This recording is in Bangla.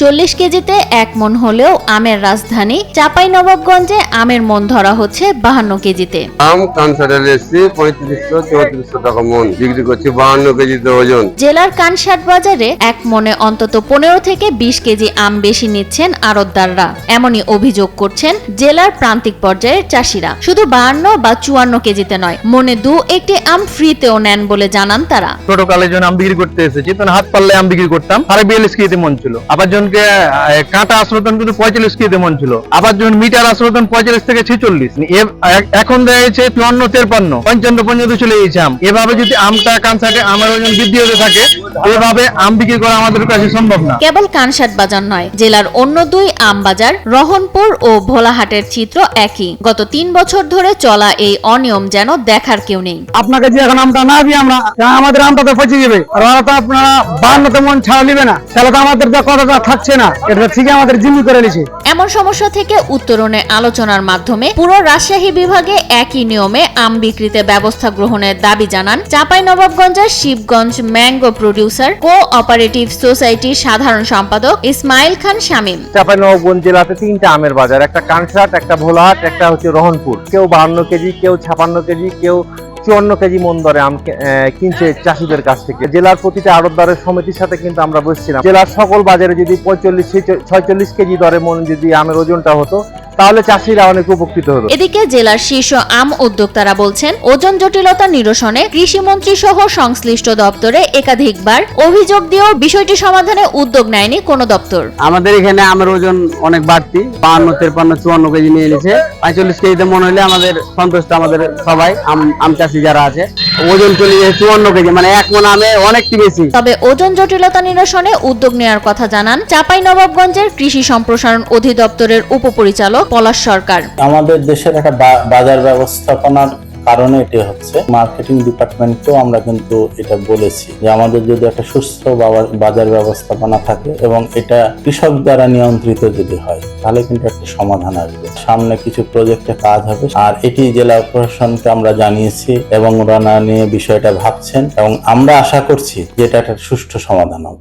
40 কেজিতে 1 মণ হলেও আমের রাজধানী চাঁপাইনবাবগঞ্জে আমের মণ ধরা হচ্ছে 52 কেজিতে। আম কানসারের এসছি 3500-3400 টাকা মণ বিক্রি করছি 52 কেজিতে ওজন। জেলার কানসাট বাজারে 1 মণে অন্তত 15 থেকে 20 কেজি আম বেশি নিচ্ছেন আড়তদাররা। এমনই অভিযোগ করছেন জেলার প্রান্তিক পর্যায়ের চাষিরা। শুধু 52 বা 54 কেজিতে নয়, মণে 2-1টি আম ফ্রিতেও নেন বলে জানান তারা। ছোটকালের জন্য আম বিক্রি করতে এসেছি, তখন হাত পাল্লে আম বিক্রি করতাম, 42 কেজিতে মণ ছিল। আবার জনকে কাঁটা আসলো তখন কিন্তু 45 কেজিতে মণ ছিল। আবার যখন মিটার আসলো তখন 45 থেকে 46। এখন দেখা যাচ্ছে 54-53, 55 পর্যন্ত চলে গেছে আম। এভাবে যদি আমটা কানসাটে আমার ওজন বৃদ্ধি হতে থাকে, এভাবে আম বিক্রি করা আমাদের কাছে সম্ভব না। কেবল কানসাট বাজার নয়, জেলার অন্য 2 আম বাজার রহনপুর ও ভোলাহাটের চিত্র একই। গত 3 বছর ধরে চলা এই অনিয়ম যেন দেখার কেউ নেই। আপনাকে যে এখন আমটা না দিয়ে আমরা আমাদের আমটা তো পচে যাবে, আর ওরা তো আপনারা 52 মণ ছাড়া নিবে না, তাহলে তো আমাদের যা কথাটা থাকছে না, এটা ঠিক আমাদের জিম্মি করে নিছে। এমন সমস্যা থেকে উত্তরণে আলোচনার মাধ্যমে পুরো রাজশাহী বিভাগে একই নিয়মে আম বিক্রিতে ব্যবস্থা গ্রহণের দাবি জানান চাঁপাইনবাবগঞ্জের শিবগঞ্জ ম্যাঙ্গো প্রডিউসার কো-অপারেটিভ সোসাইটির সাধারণ সম্পাদক ইসমাইল খান শামীম। চাঁপাইনবাবগঞ্জ জেলাতে 3টা আমের বাজার, একটা কানসাট, একটা ভোলাহাট, একটা হচ্ছে রহনপুর। কেউ 52 কেজি, কেউ 56 কেজি, কেউ 54 কেজি মণ দরে আম কিনছে চাষিদের কাছ থেকে। জেলার প্রতিটা আড়তদারের সমিতির সাথে কিন্তু আমরা বসছিলাম। জেলার সকল বাজারে যদি 45-46 কেজি দরে মণ যদি আমের ওজনটা হতো, তাহলে চাষিরা অনেক উপকৃত হতো। এদিকে জেলার শীর্ষ আম উদ্যোক্তারা বলছেন, ওজন জটিলতা নিরসনে কৃষিমন্ত্রী সহ সংশ্লিষ্ট দপ্তরে একাধিকবার অভিযোগ দিয়েও বিষয়টি সমাধানে উদ্যোগ নেয়নি কোনো দপ্তর। আমাদের এখানে আমের ওজন অনেক বাড়তি, 52-53-54 কেজি নিয়ে নিয়েছে। 45 কেজিতে মনে হলে আমাদের সন্তুষ্ট, আমাদের সবাই আম চাষি যারা আছে। ওজন চলে যায় 54 কেজি, মানে 1 মণ আমে অনেকটি বেশি। তবে ওজন জটিলতা নিরসনে উদ্যোগ নেওয়ার কথা জানান চাঁপাইনবাবগঞ্জের কৃষি সম্প্রসারণ অধিদপ্তরের উপপরিচালক পলাশ সরকার। আমাদের দেশের একটা বাজার ব্যবস্থাপনার কারণে এটি হচ্ছে। মার্কেটিং ডিপার্টমেন্টকেও আমরা কিন্তু এটা বলেছি যে আমাদের যদি একটা সুস্থ বাজার ব্যবস্থাপনা থাকে এবং এটা কৃষক দ্বারা নিয়ন্ত্রিত যদি হয়, তাহলে কিন্তু একটা সমাধান আসবে। সামনে কিছু প্রজেক্টে কাজ হবে, আর এটি জেলা প্রশাসনকে আমরা জানিয়েছি এবং ওরা নিয়ে বিষয়টা ভাবছেন, এবং আমরা আশা করছি যে এটা একটা সুষ্ঠু সমাধান হবে।